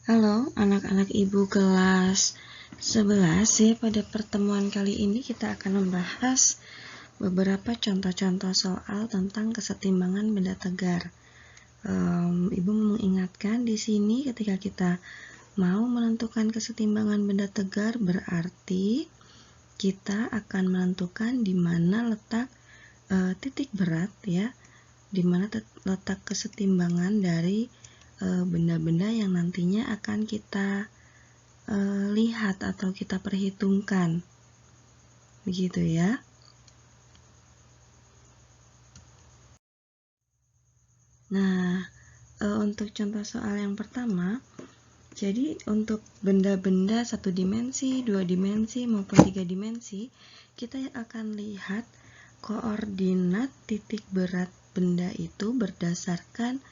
Halo anak-anak ibu kelas 11 ya. Pada pertemuan kali ini kita akan membahas beberapa contoh-contoh soal tentang kesetimbangan benda tegar. Ibu mengingatkan di sini ketika kita mau menentukan kesetimbangan benda tegar berarti kita akan menentukan di mana letak titik berat ya, di mana letak kesetimbangan dari benda-benda yang nantinya akan kita lihat atau kita perhitungkan, begitu ya. Nah, untuk contoh soal yang pertama, jadi untuk benda-benda 1 dimensi, 2 dimensi maupun 3 dimensi, kita akan lihat koordinat titik berat benda itu berdasarkan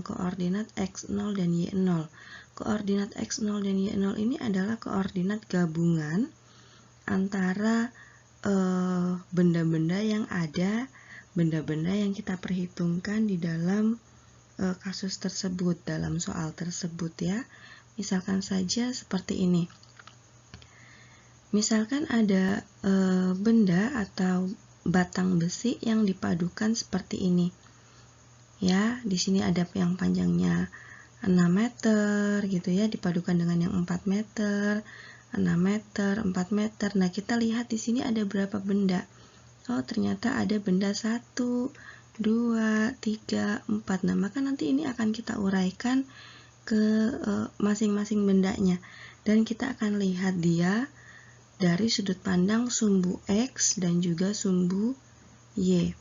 koordinat x0 dan y0. Koordinat x0 dan y0 ini adalah koordinat gabungan antara benda-benda yang ada, benda-benda yang kita perhitungkan di dalam kasus tersebut, dalam soal tersebut ya. Misalkan saja seperti ini. Misalkan ada benda atau batang besi yang dipadukan seperti ini. Ya, di sini ada yang panjangnya 6 meter gitu ya, dipadukan dengan yang 4 meter, 6 meter, 4 meter. Nah, kita lihat di sini ada berapa benda. Oh, ternyata ada benda 1, 2, 3, 4. Nah, maka nanti ini akan kita uraikan ke masing-masing bendanya. Dan kita akan lihat dia dari sudut pandang sumbu X dan juga sumbu Y.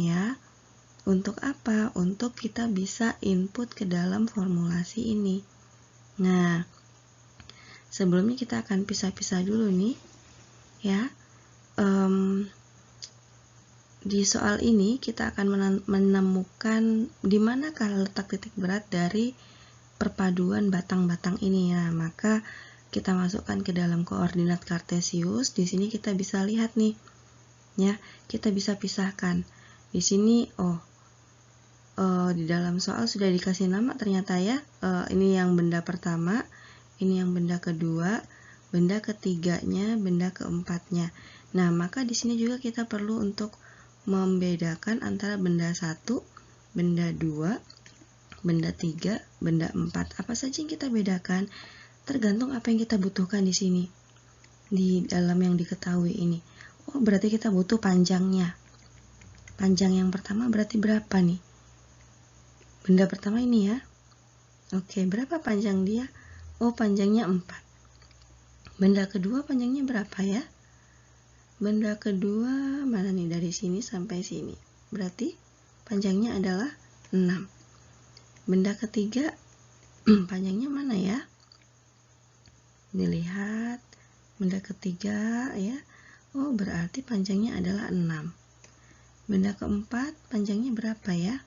Ya. Untuk apa? Untuk kita bisa input ke dalam formulasi ini. Nah, sebelumnya kita akan pisah-pisah dulu nih, ya. Di soal ini kita akan menemukan di manakah letak titik berat dari perpaduan batang-batang ini ya. Maka kita masukkan ke dalam koordinat kartesius. Di sini kita bisa lihat nih, ya. Kita bisa pisahkan. Di sini, di dalam soal sudah dikasih nama ternyata ya. Ini yang benda pertama, ini yang benda kedua, benda ketiganya, benda keempatnya. Nah, maka di sini juga kita perlu untuk membedakan antara benda 1, benda 2, benda 3, benda 4. Apa saja yang kita bedakan? Tergantung apa yang kita butuhkan di sini. Di dalam yang diketahui ini. Oh, berarti kita butuh panjangnya. Panjang yang pertama berarti berapa nih? Benda pertama ini ya. Oke, berapa panjang dia? Oh, panjangnya 4. Benda kedua panjangnya berapa ya? Benda kedua mana nih, dari sini sampai sini. Berarti panjangnya adalah 6. Benda ketiga panjangnya mana ya? Dilihat benda ketiga ya. Oh, berarti panjangnya adalah 6. Benda keempat panjangnya berapa ya?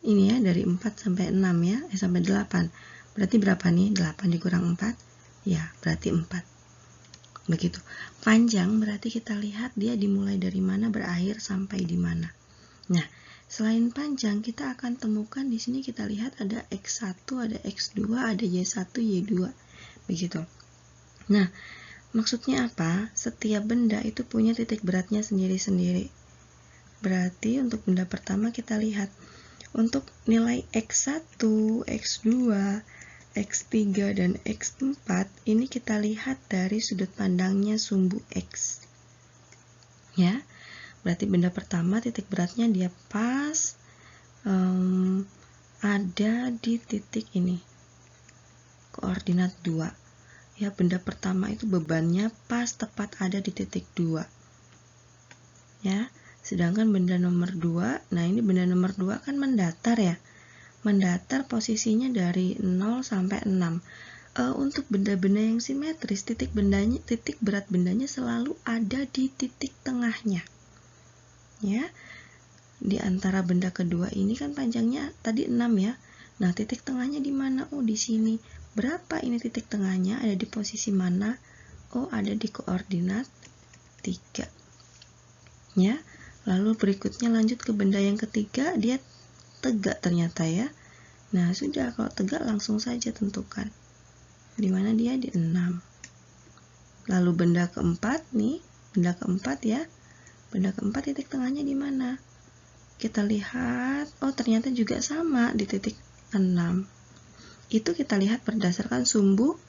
Ini ya, dari 4 sampai 6 ya, sampai 8. Berarti berapa nih? 8 dikurang 4? Ya, berarti 4. Begitu. Panjang berarti kita lihat dia dimulai dari mana, berakhir sampai di mana. Nah, selain panjang kita akan temukan di sini, kita lihat ada X1, ada X2, ada Y1, Y2. Begitu. Nah, maksudnya apa? Setiap benda itu punya titik beratnya sendiri-sendiri. Berarti untuk benda pertama kita lihat untuk nilai X1, X2, X3, dan X4 ini kita lihat dari sudut pandangnya sumbu X. Ya, berarti benda pertama titik beratnya dia pas ada di titik ini, koordinat 2. Ya, benda pertama itu bebannya pas tepat ada di titik 2. Ya, sedangkan benda nomor 2, nah ini benda nomor 2 kan mendatar ya. Mendatar posisinya dari 0 sampai 6. Untuk benda-benda yang simetris, titik berat bendanya selalu ada di titik tengahnya. Ya. Di antara benda kedua ini kan panjangnya tadi 6 ya. Nah, titik tengahnya di mana? Oh, di sini. Berapa ini titik tengahnya? Ada di posisi mana? Oh, ada di koordinat 3. Ya. Lalu berikutnya lanjut ke benda yang ketiga, dia tegak ternyata ya. Nah, sudah, kalau tegak langsung saja tentukan. Di mana dia? Di 6. Lalu benda keempat nih, benda keempat ya. Benda keempat titik tengahnya di mana? Kita lihat, oh ternyata juga sama di titik 6. Itu kita lihat berdasarkan sumbu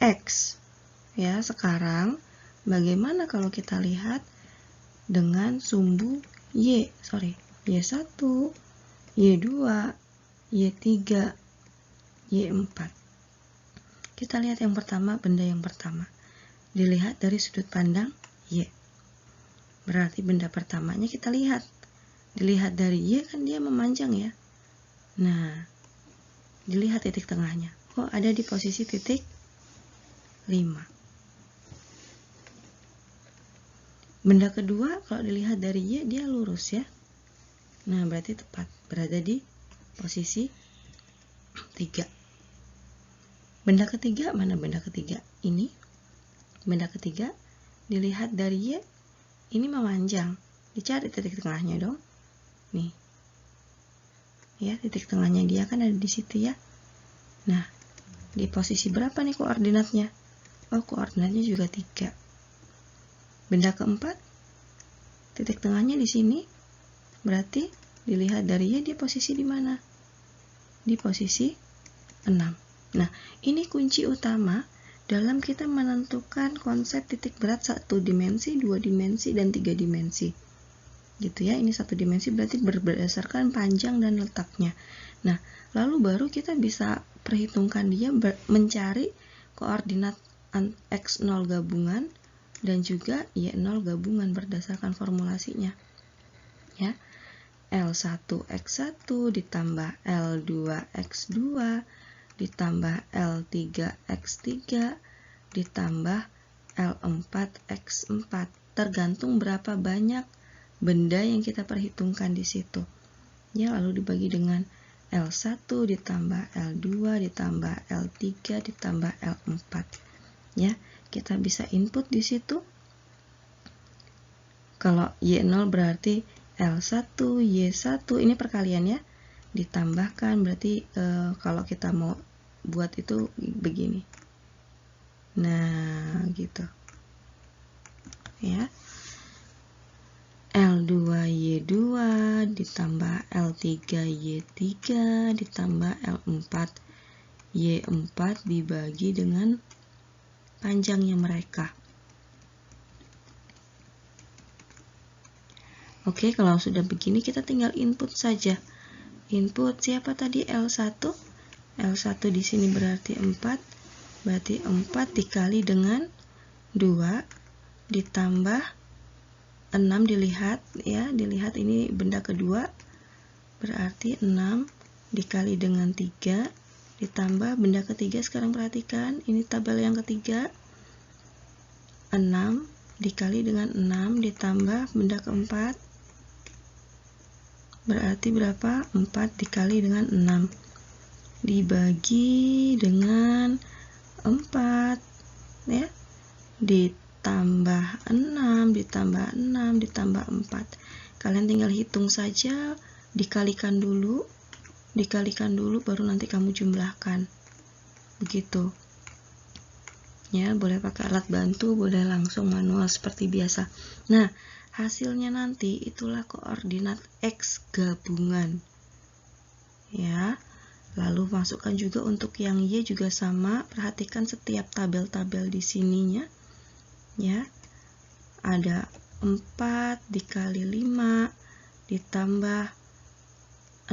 X. Ya, sekarang bagaimana kalau kita lihat dengan sumbu Y? Y1, Y2, Y3, Y4. Kita lihat yang pertama, benda yang pertama. Dilihat dari sudut pandang Y. Berarti benda pertamanya kita lihat. Dilihat dari Y kan dia memanjang ya. Nah, dilihat titik tengahnya. Oh, ada di posisi titik 5. Benda kedua kalau dilihat dari Y dia lurus ya. Nah, berarti tepat berada di posisi 3. Benda ketiga, mana benda ketiga? Ini. Benda ketiga dilihat dari Y, ini memanjang. Dicari titik tengahnya dong. Nih. Ya, titik tengahnya dia kan ada di situ ya. Nah, di posisi berapa nih koordinatnya? Oh, koordinatnya juga 3. Benda keempat, titik tengahnya di sini. Berarti dilihat dari Y dia posisi di mana? Di posisi 6. Nah, ini kunci utama dalam kita menentukan konsep titik berat 1 dimensi, 2 dimensi, dan 3 dimensi. Gitu ya, ini 1 dimensi berarti berdasarkan panjang dan letaknya. Nah, lalu baru kita bisa perhitungkan dia mencari koordinat X0 gabungan dan juga Y0 gabungan berdasarkan formulasinya. Ya. L1X1 ditambah L2X2 ditambah L3X3 ditambah L4X4, tergantung berapa banyak benda yang kita perhitungkan di situ. Ya, lalu dibagi dengan L1 ditambah L2 ditambah L3 ditambah L4. Ya, kita bisa input di situ. Kalau Y0 berarti L1, Y1, ini perkalian ya. Ditambahkan berarti kalau kita mau buat itu begini. Nah, gitu. Ya. L2Y2 ditambah L3Y3 ditambah L4Y4 dibagi dengan panjangnya mereka. Oke, kalau sudah begini kita tinggal input saja. Input siapa tadi? L1. L1 di sini berarti 4. Berarti 4 dikali dengan 2 ditambah 6, dilihat ya, dilihat ini benda kedua. Berarti 6 dikali dengan 3 ditambah benda ketiga. Sekarang perhatikan, ini tabel yang ketiga. 6 dikali dengan 6 ditambah benda keempat. Berarti berapa? 4 dikali dengan 6 dibagi dengan 4 ya, ditambah 6 ditambah 6 ditambah 4. Kalian tinggal hitung saja, dikalikan dulu baru nanti kamu jumlahkan. Begitu. Ya, boleh pakai alat bantu, boleh langsung manual seperti biasa. Nah, hasilnya nanti itulah koordinat X gabungan. Ya. Lalu masukkan juga untuk yang Y juga sama. Perhatikan setiap tabel-tabel di sininya. Ya. Ada 4 dikali 5 ditambah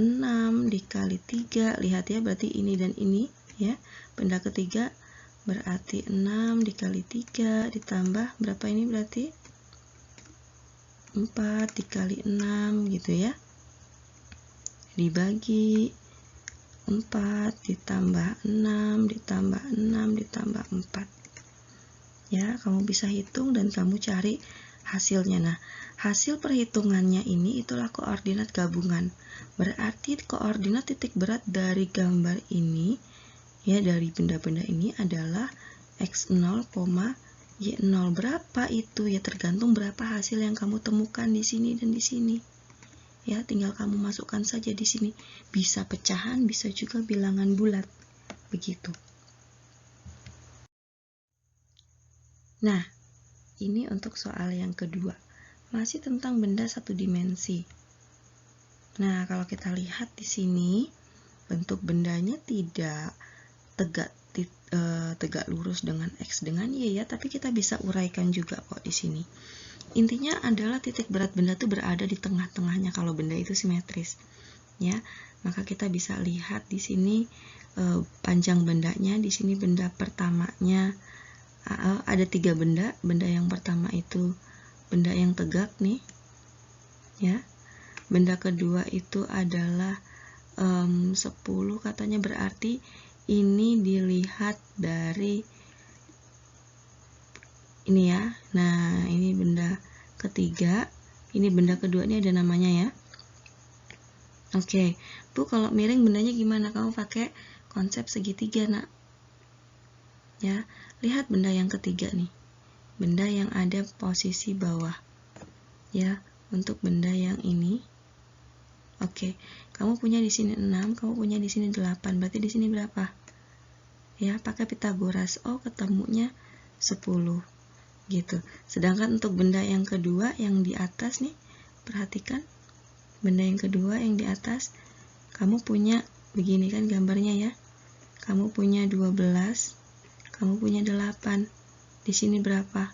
6 dikali 3. Lihat ya, berarti ini dan ini ya. Benda ketiga berarti 6 dikali 3 ditambah berapa ini berarti? 4 dikali 6 gitu ya, dibagi 4 ditambah 6 ditambah 6 ditambah 4 ya. Kamu bisa hitung dan kamu cari hasilnya. Nah, hasil perhitungannya ini itulah koordinat gabungan. Berarti koordinat titik berat dari gambar ini ya, dari benda-benda ini adalah X0, Y0. Berapa itu ya, tergantung berapa hasil yang kamu temukan di sini dan di sini. Ya, tinggal kamu masukkan saja di sini. Bisa pecahan, bisa juga bilangan bulat. Begitu. Nah, ini untuk soal yang kedua. Masih tentang benda satu dimensi. Nah, kalau kita lihat di sini, bentuk bendanya tidak tegak lurus dengan X dengan Y ya, tapi kita bisa uraikan juga kok di sini. Intinya adalah titik berat benda itu berada di tengah-tengahnya kalau benda itu simetris. Ya, maka kita bisa lihat di sini panjang bendanya, di sini benda pertamanya ada 3 benda. Benda yang pertama itu benda yang tegak nih. Ya. Benda kedua itu adalah 10 katanya, berarti ini dilihat dari ini ya. Nah, ini benda ketiga, ini benda kedua, ini ada namanya ya. Oke, Bu, kalau miring bendanya gimana? Kamu pakai konsep segitiga, nak. Ya, lihat benda yang ketiga nih. Benda yang ada posisi bawah. Ya, untuk benda yang ini. Oke, kamu punya di sini 6, kamu punya di sini 8. Berarti di sini berapa? Ya, pakai Pitagoras. Oh, ketemunya 10. Gitu. Sedangkan untuk benda yang kedua yang di atas nih, perhatikan benda yang kedua yang di atas, kamu punya begini kan gambarnya ya. Kamu punya 12, kamu punya 8. Di sini berapa?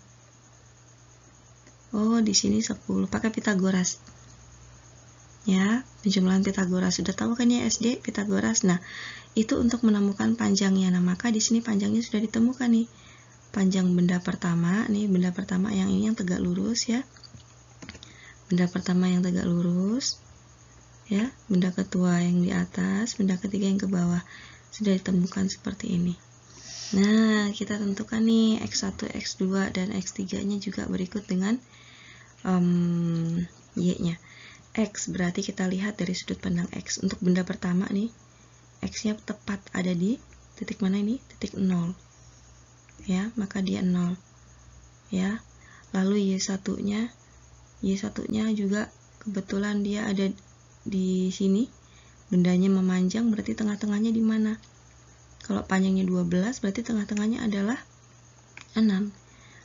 Oh, di sini 10. Pakai Pitagoras. Ya, penjumlahan Pitagoras. Sudah tahu kan ya SD Pitagoras? Nah, itu untuk menemukan panjangnya. Nah, maka di sini panjangnya sudah ditemukan nih. Panjang benda pertama, nih benda pertama yang ini yang tegak lurus ya. Benda pertama yang tegak lurus. Ya, benda kedua yang di atas, benda ketiga yang ke bawah. Sudah ditemukan seperti ini. Nah, kita tentukan nih X1, X2 dan X3-nya juga berikut dengan Y-nya. X berarti kita lihat dari sudut pandang X. Untuk benda pertama nih, X-nya tepat ada di titik mana ini? Titik 0. Ya, maka dia 0. Ya. Lalu Y1-nya juga kebetulan dia ada di sini. Bendanya memanjang, berarti tengah-tengahnya di mana? Kalau panjangnya 12, berarti tengah-tengahnya adalah 6.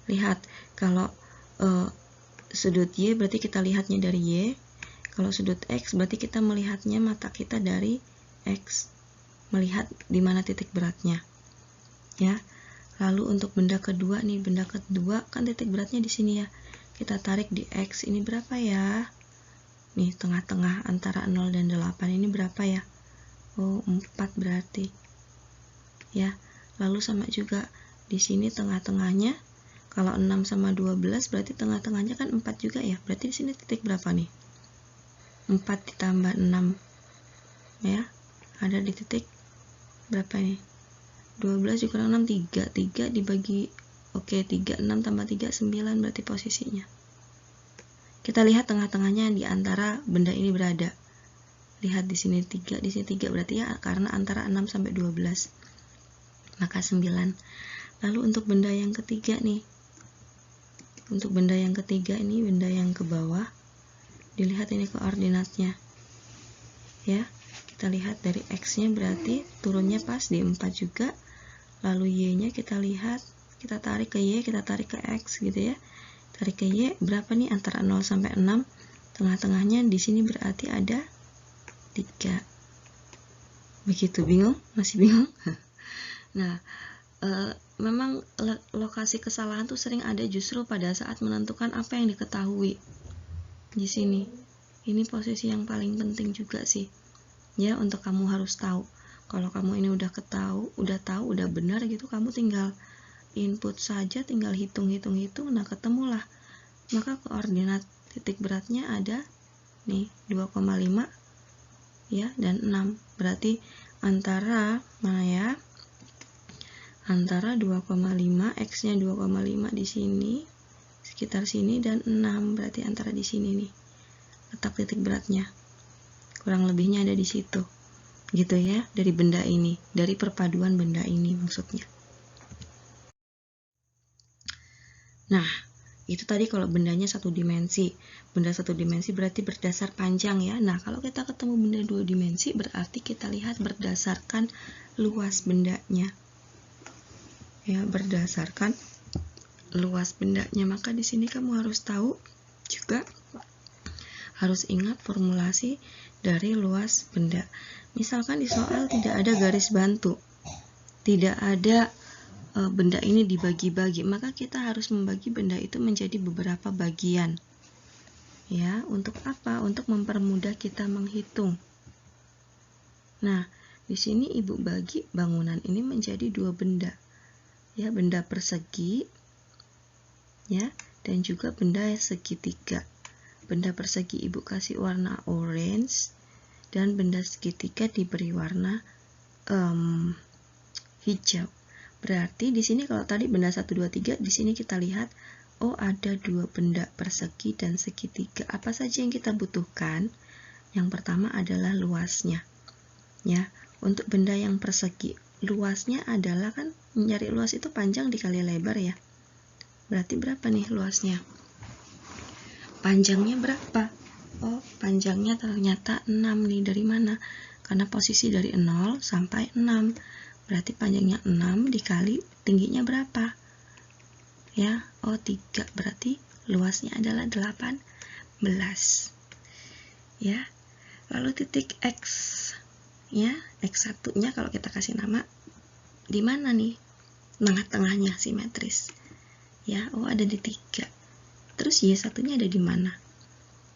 Lihat, kalau sudut Y berarti kita lihatnya dari Y. Kalau sudut X berarti kita melihatnya, mata kita dari X. Melihat di mana titik beratnya. Ya. Lalu untuk benda kedua nih, benda kedua kan titik beratnya di sini ya. Kita tarik di X, ini berapa ya? Nih, tengah-tengah antara 0 dan 8 ini berapa ya? Oh, 4 berarti. Ya. Lalu sama juga di sini tengah-tengahnya, kalau 6 sama 12 berarti tengah-tengahnya kan 4 juga ya. Berarti di sini titik berapa nih? 4 ditambah 6. Ya. Ada di titik berapa nih? 12 dikurang 6, 3. 3 dibagi, oke, 3, 6 tambah 3, 9 berarti posisinya. Kita lihat tengah-tengahnya di antara benda ini berada. Lihat di sini 3, di sini 3, berarti ya karena antara 6 sampai 12. Maka 9. Lalu untuk benda yang ketiga nih. Untuk benda yang ketiga ini, benda yang ke bawah. Dilihat ini koordinatnya. Ya, kita lihat dari X-nya berarti turunnya pas di 4 juga. Lalu Y-nya kita lihat, kita tarik ke Y, kita tarik ke X gitu ya. Tarik ke Y, berapa nih antara 0 sampai 6? Tengah-tengahnya di sini berarti ada 3. Begitu, bingung? Masih bingung? Nah, memang lokasi kesalahan tuh sering ada justru pada saat menentukan apa yang diketahui. Di sini. Ini posisi yang paling penting juga sih. Ya, untuk kamu harus tahu. Kalau kamu ini udah tahu, udah benar gitu, kamu tinggal input saja, tinggal hitung, nah ketemulah. Maka koordinat titik beratnya ada nih 2,5 ya dan 6. Berarti antara mana ya? Antara 2,5, X-nya 2,5 di sini, sekitar sini, dan 6, berarti antara di sini nih. Letak titik beratnya. Kurang lebihnya ada di situ. Gitu ya, dari benda ini, dari perpaduan benda ini maksudnya. Nah, Itu tadi kalau bendanya satu dimensi. Benda satu dimensi berarti berdasar panjang ya. Nah, kalau kita ketemu benda dua dimensi berarti kita lihat berdasarkan luas bendanya. Ya, berdasarkan luas bendanya. Maka di sini kamu harus tahu juga, harus ingat formulasi dari luas benda. Misalkan di soal tidak ada garis bantu, tidak ada benda ini dibagi-bagi, maka kita harus membagi benda itu menjadi beberapa bagian. Ya, untuk apa? Untuk mempermudah kita menghitung. Nah, di sini Ibu bagi bangunan ini menjadi dua benda. Ya, benda persegi ya, dan juga benda segitiga. Benda persegi Ibu kasih warna orange dan benda segitiga diberi warna hijau. Berarti di sini kalau tadi benda 1, 2, 3, di sini kita lihat oh ada dua benda persegi dan segitiga. Apa saja yang kita butuhkan? Yang pertama adalah luasnya. Ya, untuk benda yang persegi, luasnya adalah kan mencari luas itu panjang dikali lebar ya. Berarti berapa nih luasnya? Panjangnya berapa? Oh, panjangnya ternyata 6 nih. Dari mana? Karena posisi dari 0 sampai 6. Berarti panjangnya 6 dikali tingginya berapa? Ya, oh 3. Berarti luasnya adalah 18. Ya. Lalu titik X. Ya, X1-nya kalau kita kasih nama di mana nih? Tengah-tengahnya simetris. Ya, oh ada di 3. Terus Y1-nya ada di mana?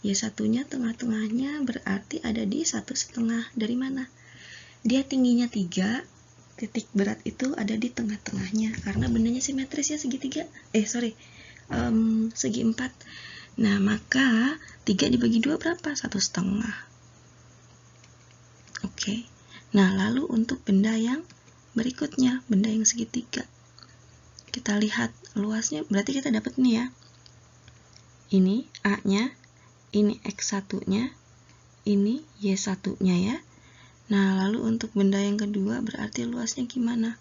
Y1-nya tengah-tengahnya berarti ada di 1,5. Dari mana? Dia tingginya 3. Titik berat itu ada di tengah-tengahnya karena bendanya simetris ya, segitiga. Segi 4. Nah, maka 3 dibagi 2 berapa? 1,5. Oke. Nah, lalu untuk benda yang berikutnya, benda yang segitiga. Kita lihat luasnya, berarti kita dapat nih ya. Ini A-nya, ini X1-nya, ini Y1-nya ya. Nah, lalu untuk benda yang kedua berarti luasnya gimana?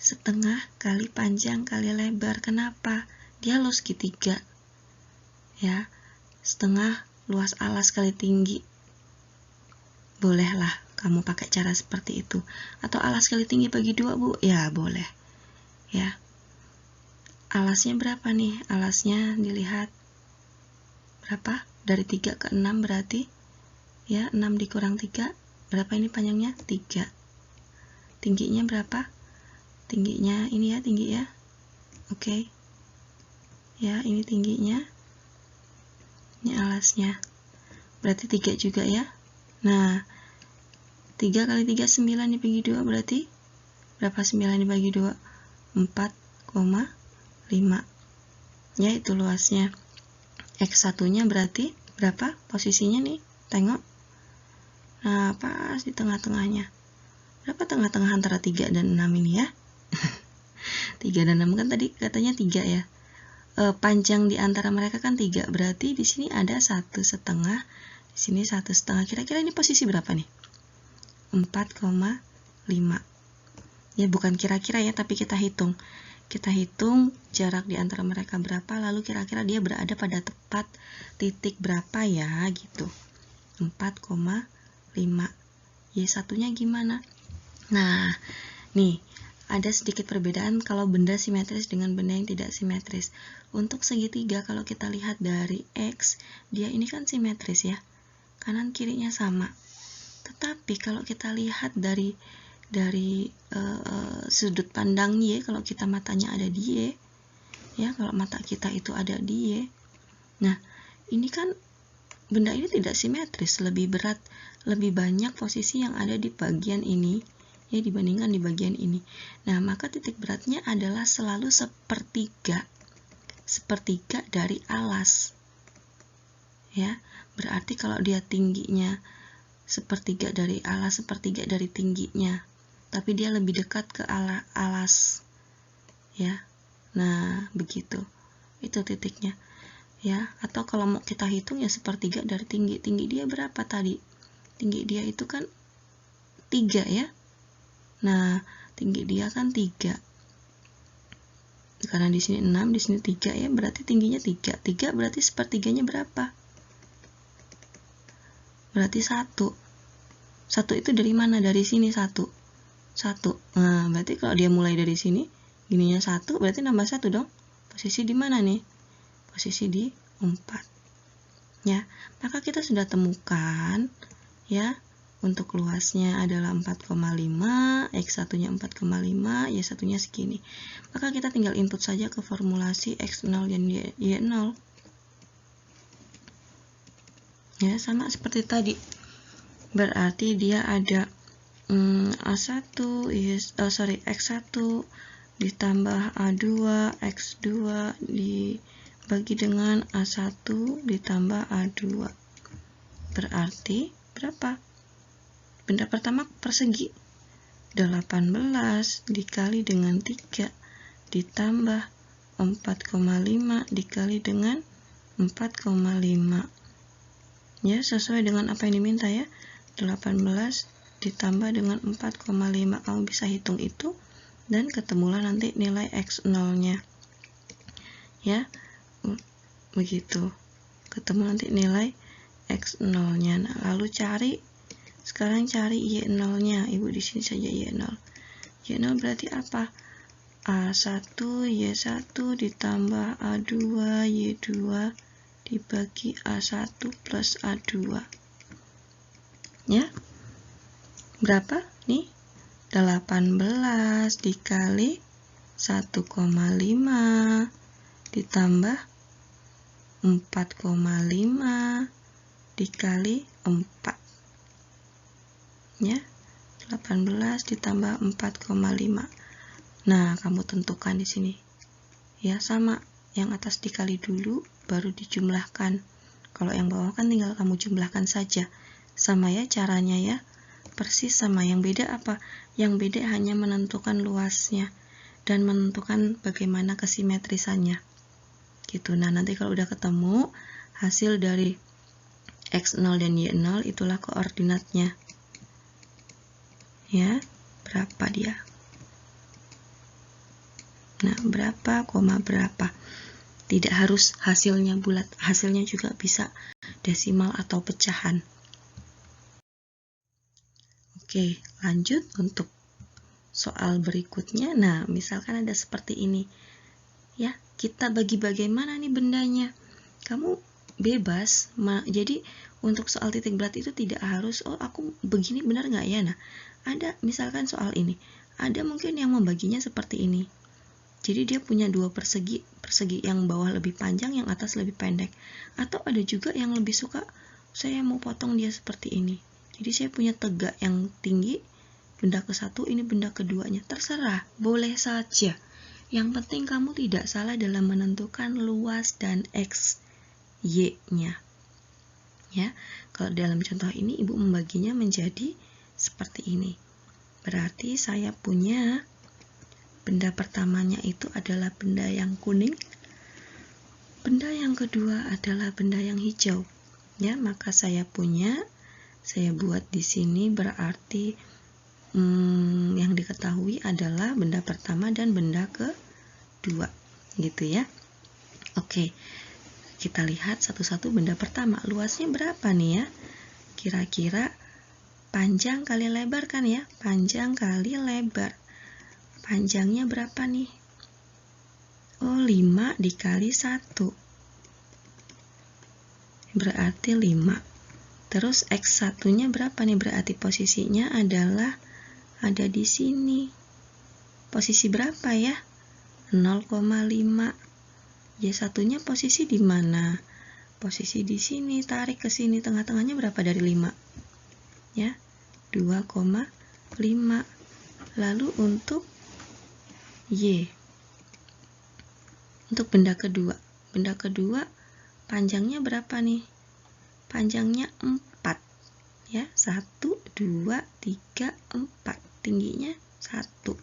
Setengah kali panjang kali lebar. Kenapa? Dia luas segitiga. Ya, setengah luas alas kali tinggi. Bolehlah kamu pakai cara seperti itu. Atau alas kali tinggi bagi 2, Bu? Ya, boleh. Ya. Alasnya berapa nih? Alasnya dilihat berapa? Dari 3 ke 6 berarti ya, 6 dikurang 3 berapa ini panjangnya? 3. Tingginya berapa? Tingginya ini ya, tinggi ya. Oke. Ya, ini tingginya. Ini alasnya. Berarti 3 juga ya. Nah, 3 kali 3 9 dibagi 2 berarti berapa 9 dibagi 2? 4,5. Ya, itu luasnya. X1-nya berarti berapa posisinya nih? Tengok. Nah, pas di tengah-tengahnya. Berapa tengah-tengah antara 3 dan 6 ini ya? 3 dan 6 kan tadi katanya 3 ya. Panjang di antara mereka kan 3. Berarti di sini ada 1,5. Di sini 1,5. Kira-kira ini posisi berapa nih? 4,5. Ya, bukan kira-kira ya, tapi kita hitung. Kita hitung jarak di antara mereka berapa, lalu kira-kira dia berada pada tepat titik berapa ya, gitu. 4,5. Y1-nya gimana? Nah, nih, ada sedikit perbedaan kalau benda simetris dengan benda yang tidak simetris. Untuk segitiga, kalau kita lihat dari X, dia ini kan simetris ya. Kanan kirinya sama. Tetapi kalau kita lihat dari sudut pandang Y, kalau kita matanya ada di Y, ya, kalau mata kita itu ada di Y. Nah, ini kan benda ini tidak simetris, lebih berat, lebih banyak posisi yang ada di bagian ini ya dibandingkan di bagian ini. Nah, maka titik beratnya adalah selalu sepertiga dari alas. Ya, berarti kalau dia tingginya sepertiga dari alas, sepertiga dari tingginya, tapi dia lebih dekat ke alas. Ya. Nah, begitu. Itu titiknya. Ya, atau kalau mau kita hitung ya sepertiga dari tinggi. Tinggi dia berapa tadi? Tinggi dia itu kan 3 ya. Nah, tinggi dia kan 3. karena di sini 6, di sini 3 ya, berarti tingginya 3. 3 berarti sepertiganya berapa? Berarti 1. 1 itu dari mana? Dari sini 1. 1. Nah, berarti kalau dia mulai dari sini, gininya 1, berarti nambah 1 dong. Posisi di mana nih? Posisi di 4. Ya, maka kita sudah temukan ya, untuk luasnya adalah 4,5, X1-nya 4,5, Y1-nya segini. Maka kita tinggal input saja ke formulasi X0 dan Y0. Ya, sama seperti tadi. Berarti dia ada A1 X1 ditambah A2 X2 dibagi dengan A1 ditambah A2. Berarti berapa? Benda pertama persegi. 18 dikali dengan 3 ditambah 4,5 dikali dengan 4,5. Ya, sesuai dengan apa yang diminta ya. 18 ditambah dengan 4,5. Kamu bisa hitung itu dan ketemulah nanti nilai X0-nya. Ya. Begitu. Ketemu nanti nilai X0-nya. Nah, lalu sekarang cari Y0-nya. Ibu di sini saja Y0. Y0 berarti apa? A1 Y1 ditambah A2 Y2 dibagi A1 plus A2. Ya. Berapa? Nih. 18 dikali 1,5 ditambah 4,5 dikali 4. Ya. 18 ditambah 4,5. Nah, kamu tentukan di sini. Ya, sama. Yang atas dikali dulu, baru dijumlahkan. Kalau yang bawah kan tinggal kamu jumlahkan saja. Sama ya caranya ya. Persis sama. Yang beda apa? Yang beda hanya menentukan luasnya dan menentukan bagaimana kesimetrisannya. Gitu. Nah, nanti kalau udah ketemu hasil dari X0 dan Y0, itulah koordinatnya. Ya, berapa dia? Nah, berapa, berapa. Tidak harus hasilnya bulat, hasilnya juga bisa desimal atau pecahan. Oke, lanjut untuk soal berikutnya. Nah, misalkan ada seperti ini. Ya, kita bagi bagaimana nih bendanya. Kamu bebas. Jadi, untuk soal titik berat itu tidak harus, oh aku begini benar nggak ya? Nah, ada misalkan soal ini. Ada mungkin yang membaginya seperti ini. Jadi dia punya dua persegi yang bawah lebih panjang, yang atas lebih pendek. Atau ada juga yang lebih suka, saya mau potong dia seperti ini. Jadi saya punya tegak yang tinggi, benda ke-1, ini benda keduanya. Terserah, boleh saja. Yang penting kamu tidak salah dalam menentukan luas dan X, Y-nya. Ya, kalau dalam contoh ini ibu membaginya menjadi seperti ini. Berarti saya punya benda pertamanya itu adalah benda yang kuning. Benda yang kedua adalah benda yang hijau. Ya, maka saya buat di sini berarti yang diketahui adalah benda pertama dan benda kedua. Gitu ya. Oke. Kita lihat satu-satu benda pertama. Luasnya berapa nih ya? Kira-kira panjang kali lebar kan ya? Panjang kali lebar. Panjangnya berapa nih? Oh, 5 dikali 1. Berarti 5. Terus X1-nya berapa nih? Berarti posisinya adalah ada di sini. Posisi berapa ya? 0,5. Y1-nya posisi di mana? Posisi di sini. Tarik ke sini. Tengah-tengahnya berapa dari 5? Ya, 2,5. Lalu untuk Y. Untuk benda kedua. Benda kedua panjangnya berapa nih? Panjangnya 4. Ya, 1, 2, 3, 4. Tingginya 1.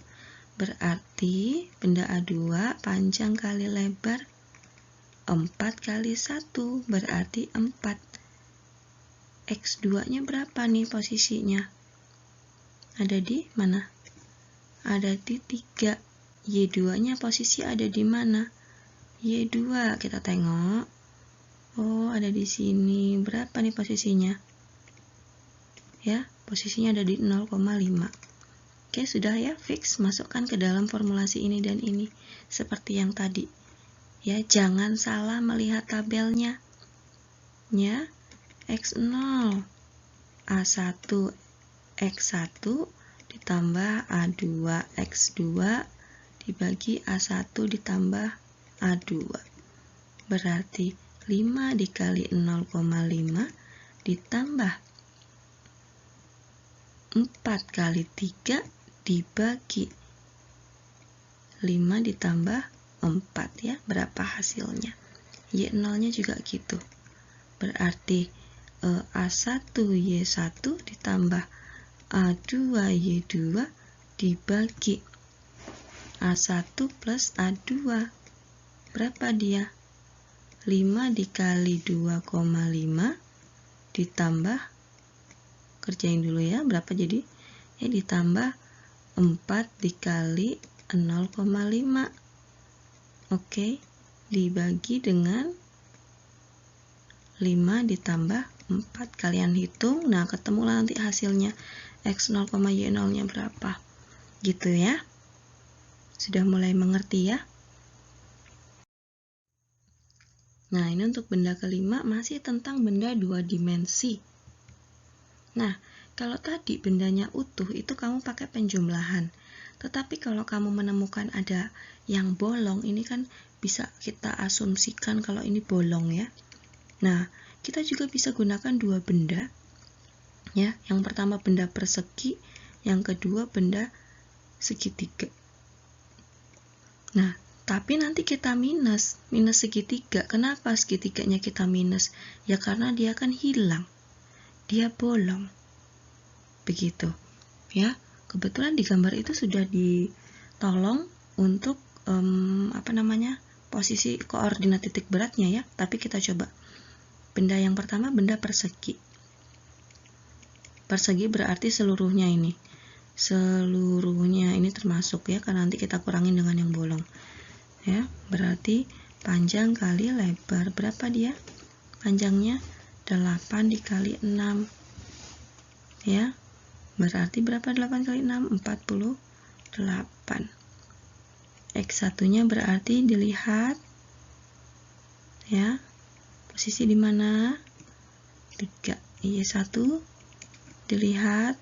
Berarti benda A2 panjang kali lebar 4 kali 1. Berarti 4. X2-nya berapa nih posisinya? Ada di mana? Ada di 3. Y2-nya posisi ada di mana? Y2 kita tengok. Oh, ada di sini. Berapa nih posisinya? Ya, posisinya ada di 0,5. Oke, sudah ya, fix. Masukkan ke dalam formulasi ini dan ini. Seperti yang tadi. Ya, jangan salah melihat tabelnya. Ya, X0, A1, X1 ditambah A2, X2 dibagi A1 ditambah A2. Berarti 5 dikali 0,5 ditambah 4 kali 3 dibagi 5 ditambah 4 ya. Berapa hasilnya? Y0-nya juga gitu. Berarti A1 Y1 ditambah A2 Y2 dibagi A1 plus A2. Berapa dia? 5 dikali 2,5 ditambah, kerjain dulu ya, berapa jadi? Ya, ditambah 4 dikali 0,5. Oke, dibagi dengan 5 ditambah 4. Kalian hitung, nah ketemulah nanti hasilnya X0, Y0-nya berapa. Gitu ya. Sudah mulai mengerti ya? Nah, ini untuk benda kelima masih tentang benda 2 dimensi. Nah, kalau tadi bendanya utuh itu kamu pakai penjumlahan. Tetapi kalau kamu menemukan ada yang bolong, ini kan bisa kita asumsikan kalau ini bolong ya. Nah, kita juga bisa gunakan dua benda. Ya, yang pertama benda persegi, yang kedua benda segitiga. Nah, tapi nanti kita minus segitiga. Kenapa segitiganya kita minus? Ya karena dia kan hilang. Dia bolong. Begitu. Ya, kebetulan di gambar itu sudah ditolong untuk posisi koordinat titik beratnya ya. Tapi kita coba. Benda yang pertama benda persegi. Persegi berarti seluruhnya ini. Seluruhnya ini termasuk ya, karena nanti kita kurangin dengan yang bolong. Ya, berarti panjang kali lebar. Berapa dia? Panjangnya 8 dikali 6. Ya. Berarti berapa 8 kali 6? 48. X1-nya berarti dilihat ya. Posisi di mana? 3. Y1 dilihat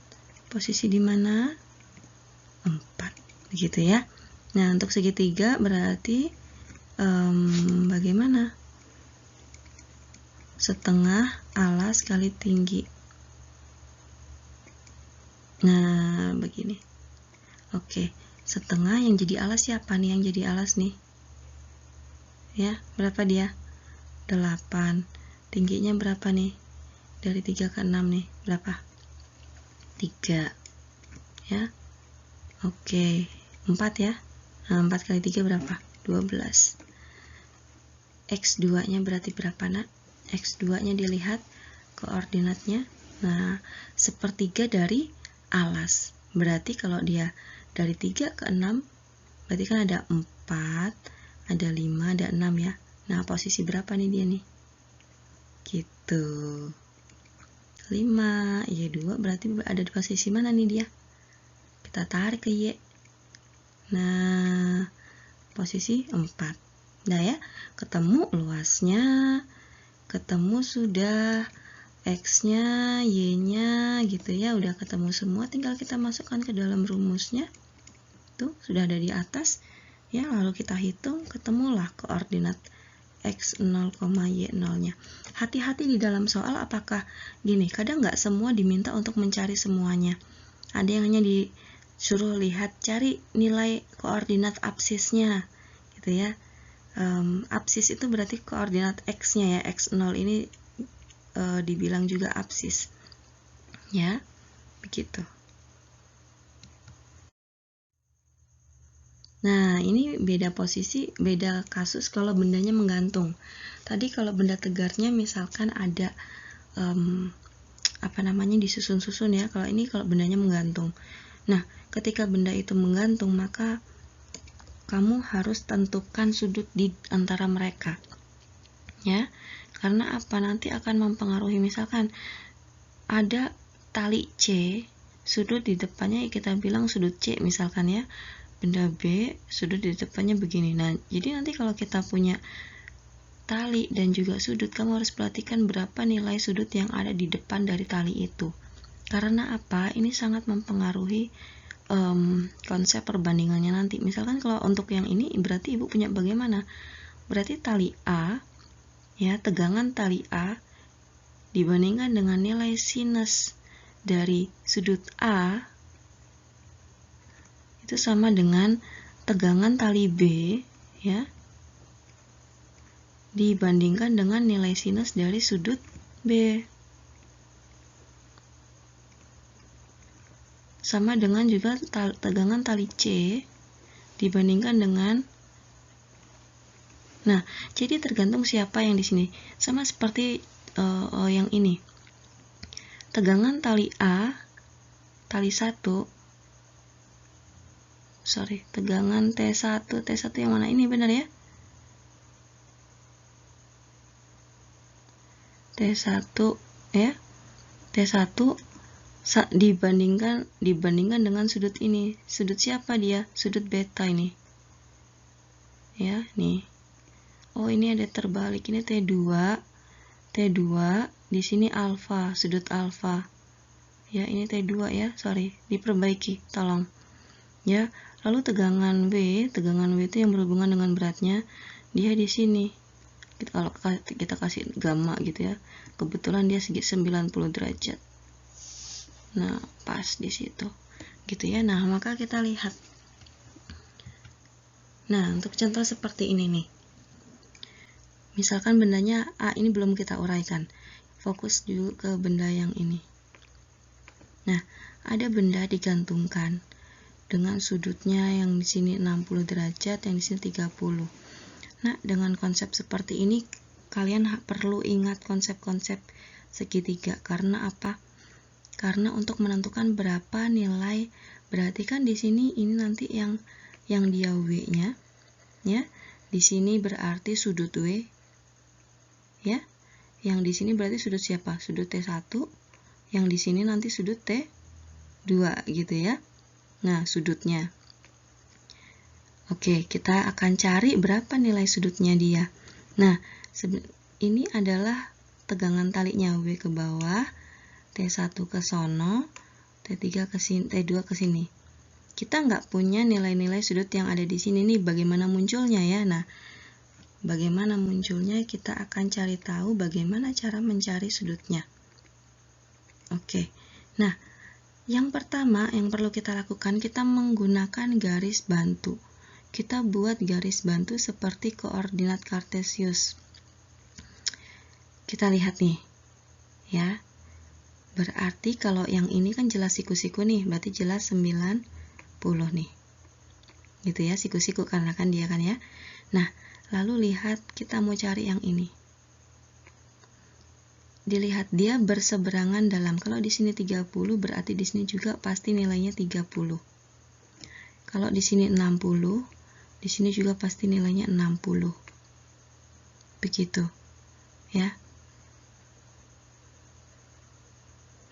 posisi di mana? 4. Begitu ya. Nah, untuk segitiga berarti bagaimana? Setengah alas kali tinggi. Nah, begini. Oke, setengah yang jadi alas siapa nih? Yang jadi alas nih. Ya, berapa dia? 8. Tingginya berapa nih? Dari 3 ke 6 nih. Berapa? 3. Ya. Oke, 4 ya. Nah, 4 kali 3 berapa? 12. X2-nya berarti berapa, nak? X2-nya dilihat koordinatnya. Nah, sepertiga dari alas. Berarti kalau dia dari 3 ke 6, berarti kan ada 4, ada 5, ada 6 ya. Nah, posisi berapa nih dia nih? Gitu. 5, Y2 berarti ada di posisi mana nih dia? Kita tarik ke Y. Nah, posisi 4. Nah ya, ketemu luasnya, ketemu sudah X-nya, Y-nya gitu ya, udah ketemu semua, tinggal kita masukkan ke dalam rumusnya. Tuh, sudah ada di atas. Ya, lalu kita hitung, ketemulah koordinat X0, Y0-nya. Hati-hati di dalam soal, apakah gini, kadang nggak semua diminta untuk mencari semuanya. Ada yang hanya disuruh lihat, cari nilai koordinat absisnya gitu ya. Absis itu berarti koordinat X-nya ya, X0 ini dibilang juga absis ya, begitu. Nah, ini beda posisi, beda kasus kalau bendanya menggantung. Tadi kalau benda tegarnya misalkan ada disusun-susun ya. Kalau ini kalau bendanya menggantung. Nah, ketika benda itu menggantung, maka kamu harus tentukan sudut di antara mereka. Ya, karena apa? Nanti akan mempengaruhi, misalkan ada tali C, sudut di depannya kita bilang sudut C misalkan ya, benda B, sudut di depannya begini. Nah, jadi nanti kalau kita punya tali dan juga sudut, kamu harus perhatikan berapa nilai sudut yang ada di depan dari tali itu. Karena apa? Ini sangat mempengaruhi konsep perbandingannya nanti. Misalkan kalau untuk yang ini berarti ibu punya bagaimana? Berarti tali A, ya, tegangan tali A dibandingkan dengan nilai sinus dari sudut A itu sama dengan tegangan tali B, ya, dibandingkan dengan nilai sinus dari sudut B. Sama dengan juga tegangan tali C dibandingkan dengan, nah, jadi tergantung siapa yang di sini. Sama seperti yang ini. Tegangan tali A, tali 1, tegangan T1 yang mana ini, benar ya? T1 ya. T1 dibandingkan dengan sudut ini. Sudut siapa dia? Sudut beta ini. Ya, nih. Oh, ini ada terbalik. Ini T2. T2 di sini alfa, sudut alfa. Ya, ini T2 ya. Diperbaiki, tolong. Ya, lalu tegangan W itu yang berhubungan dengan beratnya. Dia di sini. Kalau kita kasih gamma gitu ya. Kebetulan dia 90 derajat. Nah, pas di situ. Gitu ya. Nah, maka kita lihat. Nah, untuk contoh seperti ini nih. Misalkan bendanya A, ini belum kita uraikan. Fokus dulu ke benda yang ini. Nah, ada benda digantungkan dengan sudutnya yang di sini 60 derajat, yang di sini 30. Nah, dengan konsep seperti ini kalian perlu ingat konsep-konsep segitiga. Karena apa? Karena untuk menentukan berapa nilai, berarti kan di sini ini nanti yang dia W-nya, ya. Di sini berarti sudut W, ya. Yang di sini berarti sudut siapa? Sudut T1. Yang di sini nanti sudut T2 gitu ya. Nah, sudutnya. Oke, kita akan cari berapa nilai sudutnya dia. Nah, ini adalah tegangan talinya, W ke bawah, T1 ke sono, T3 ke sini, T2 ke sini. Kita nggak punya nilai-nilai sudut yang ada di sini nih, bagaimana munculnya ya. Nah, bagaimana munculnya kita akan cari tahu bagaimana cara mencari sudutnya. Oke. Nah, yang pertama yang perlu kita lakukan, kita menggunakan garis bantu. Kita buat garis bantu seperti koordinat kartesius. Kita lihat nih, ya. Berarti kalau yang ini kan jelas siku-siku nih, berarti jelas 90 nih. Gitu ya, siku-siku karena kan dia kan ya. Nah, lalu lihat kita mau cari yang ini. Dilihat dia berseberangan dalam. Kalau di sini 30 berarti di sini juga pasti nilainya 30. Kalau di sini 60, di sini juga pasti nilainya 60. Begitu. Ya.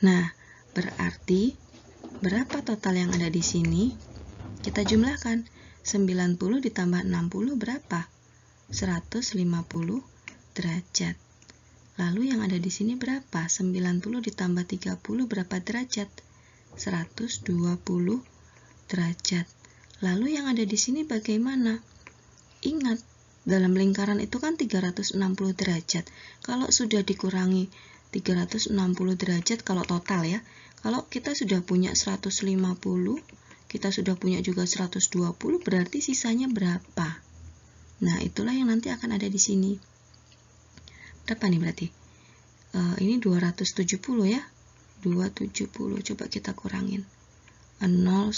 Nah, berarti berapa total yang ada di sini? Kita jumlahkan. 90 ditambah 60 berapa? 150 derajat. Lalu yang ada di sini berapa? 90 ditambah 30 berapa derajat? 120 derajat. Lalu yang ada di sini bagaimana? Ingat, dalam lingkaran itu kan 360 derajat. Kalau sudah dikurangi 360 derajat kalau total ya. Kalau kita sudah punya 150, kita sudah punya juga 120, berarti sisanya berapa? Nah, itulah yang nanti akan ada di sini. Berapa nih berarti? Ini 270 ya. 270, coba kita kurangin. 90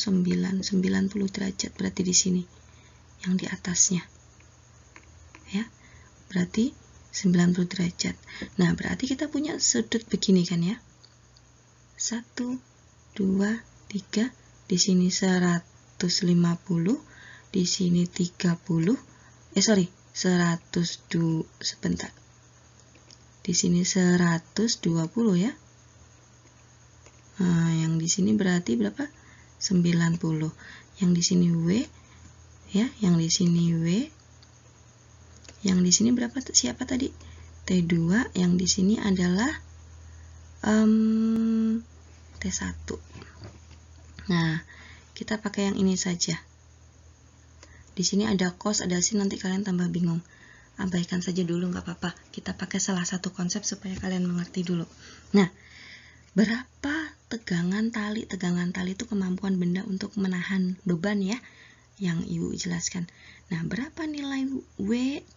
derajat berarti di sini. Yang di atasnya. Ya. Berarti 90 derajat. Nah, berarti kita punya sudut begini kan ya. 1, 2, 3. Di sini 150. di sini 102 sebentar. Di sini 120 ya. Nah, yang di sini berarti berapa? 90. Yang di sini W ya, yang di sini W. Yang di sini berapa? Siapa tadi? T2, yang di sini adalah T1. Nah, kita pakai yang ini saja. Di sini ada cos, ada sin, nanti kalian tambah bingung. Abaikan saja dulu, nggak apa-apa. Kita pakai salah satu konsep supaya kalian mengerti dulu. Nah, berapa tegangan tali? Tegangan tali itu kemampuan benda untuk menahan beban ya, yang Ibu jelaskan. Nah, berapa nilai W,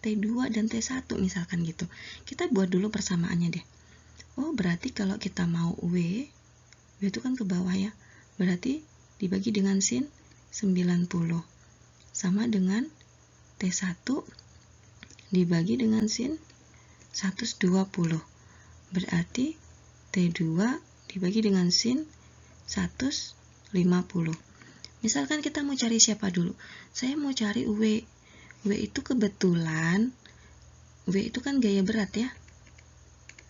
T2, dan T1 misalkan gitu. Kita buat dulu persamaannya deh. Oh, berarti kalau kita mau W itu kan ke bawah ya. Berarti dibagi dengan sin 90. Sama dengan T1 dibagi dengan sin 120. Berarti T2 dibagi dengan sin 150. Misalkan kita mau cari siapa dulu? Saya mau cari W. W itu kebetulan, W itu kan gaya berat ya.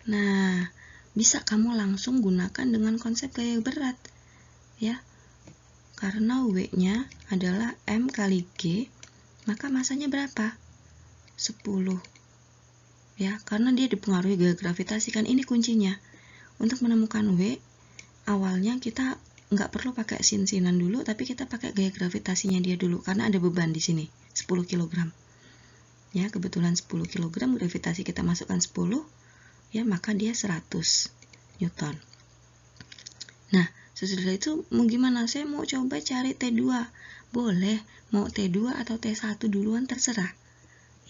Nah, bisa kamu langsung gunakan dengan konsep gaya berat ya. Karena W-nya adalah M kali G, maka masanya berapa? 10. Ya, karena dia dipengaruhi gaya gravitasi kan, ini kuncinya. Untuk menemukan W, awalnya kita nggak perlu pakai sin-sinan dulu, tapi kita pakai gaya gravitasinya dia dulu, karena ada beban di sini, 10 kg. Ya, kebetulan 10 kg, gravitasi kita masukkan 10, ya, maka dia 100 Newton. Nah, sesudah itu mau gimana? Saya mau coba cari T2. Boleh, mau T2 atau T1 duluan terserah.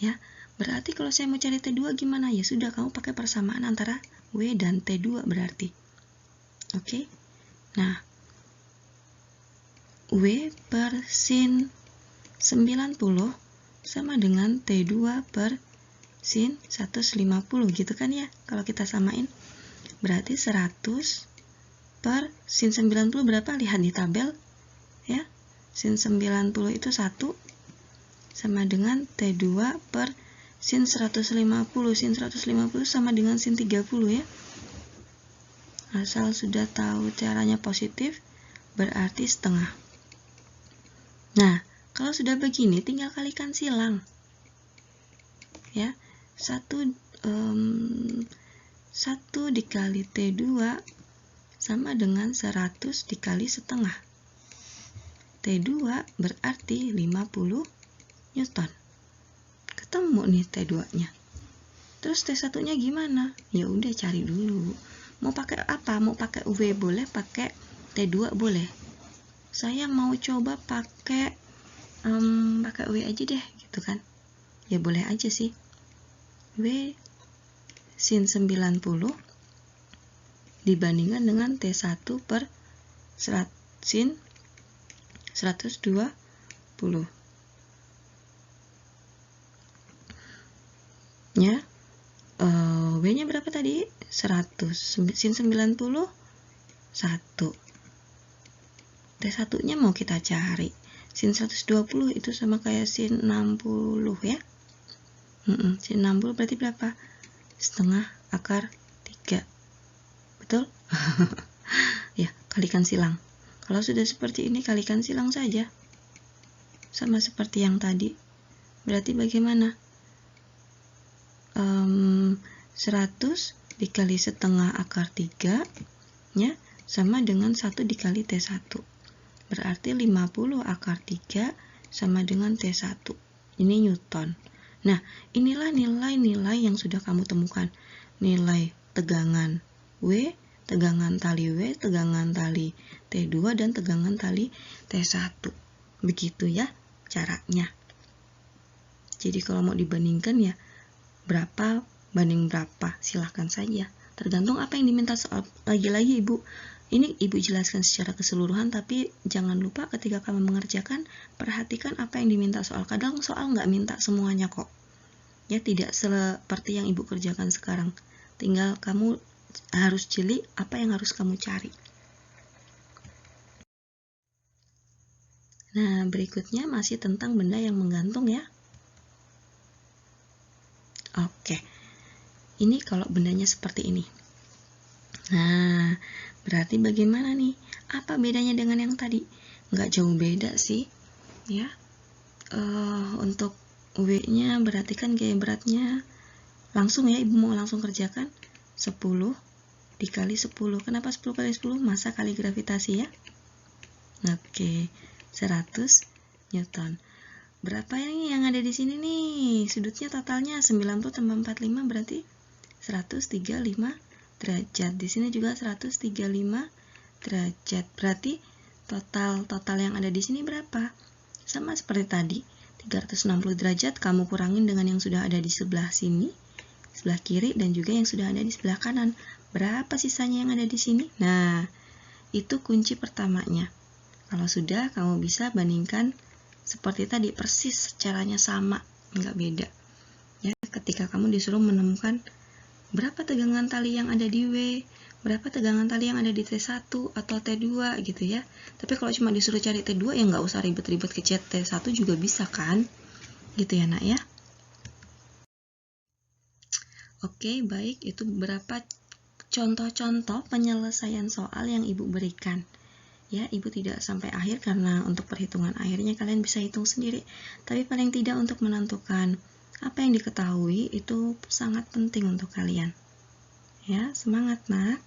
Ya, berarti kalau saya mau cari T2 gimana? Ya sudah, kamu pakai persamaan antara W dan T2 berarti. Oke. Nah, W per sin 90 sama dengan T2 per sin 150 gitu kan ya, kalau kita samain. Berarti 100 per sin 90 berapa? Lihat di tabel ya. Sin 90 itu 1 sama dengan T2 per sin 150. Sin 150 sama dengan sin 30 ya. Asal sudah tahu caranya positif, berarti setengah. Nah, kalau sudah begini tinggal kalikan silang ya. 1 dikali T2 sama dengan 100 dikali setengah. T2 berarti 50 Newton. Ketemu nih T2-nya. Terus T1-nya gimana? Ya udah cari dulu. Mau pakai apa? Mau pakai W boleh, pakai T2 boleh. Saya mau coba pakai W aja deh, gitu kan. Ya boleh aja sih. W sin 90 dibandingkan dengan T1 per sin 120. Ya, W-nya berapa tadi? 100. Sin 90 1. T1-nya mau kita cari. Sin 120 itu sama kayak sin 60 ya. Sin 60 berarti berapa? Setengah akar 3. Betul? Ya, kalikan silang. Kalau sudah seperti ini, kalikan silang saja. Sama seperti yang tadi. Berarti bagaimana? 100 dikali setengah akar 3 ya, sama dengan 1 dikali T1. Berarti 50 akar 3 sama dengan T1. Ini Newton. Nah, inilah nilai-nilai yang sudah kamu temukan. Nilai tegangan W, tegangan tali W, tegangan tali T2, dan tegangan tali T1. Begitu ya caranya. Jadi kalau mau dibandingkan ya berapa banding berapa, silahkan saja. Tergantung apa yang diminta soal. Lagi-lagi Ibu, ini Ibu jelaskan secara keseluruhan, tapi jangan lupa ketika kamu mengerjakan, perhatikan apa yang diminta soal. Kadang soal nggak minta semuanya kok. Ya, tidak seperti yang Ibu kerjakan sekarang. Tinggal kamu harus jeli apa yang harus kamu cari. Nah, berikutnya masih tentang benda yang menggantung ya. Oke, ini kalau bendanya seperti ini. Nah, berarti bagaimana nih? Apa bedanya dengan yang tadi? Nggak jauh beda sih, ya. Untuk W-nya berarti kan gaya beratnya langsung ya, Ibu mau langsung kerjakan. 10 dikali 10. Kenapa 10 kali 10? Massa kali gravitasi ya. Oke, 100 Newton. Berapa yang ada di sini nih? Sudutnya totalnya 90 tambah 45 berarti 135 derajat. Di sini juga 135 derajat. Berarti total yang ada di sini berapa? Sama seperti tadi, 360 derajat kamu kurangin dengan yang sudah ada di sebelah sini, sebelah kiri, dan juga yang sudah ada di sebelah kanan. Berapa sisanya yang ada di sini? Nah, itu kunci pertamanya. Kalau sudah, kamu bisa bandingkan seperti tadi, persis caranya sama, nggak beda. Ya, ketika kamu disuruh menemukan berapa tegangan tali yang ada di W, berapa tegangan tali yang ada di T1 atau T2 gitu ya. Tapi kalau cuma disuruh cari T2 ya nggak usah ribet-ribet ke T1 juga bisa kan? Gitu ya nak ya. Oke, baik, itu beberapa contoh-contoh penyelesaian soal yang Ibu berikan. Ya, Ibu tidak sampai akhir karena untuk perhitungan akhirnya kalian bisa hitung sendiri. Tapi paling tidak untuk menentukan apa yang diketahui itu sangat penting untuk kalian. Ya, semangat nak.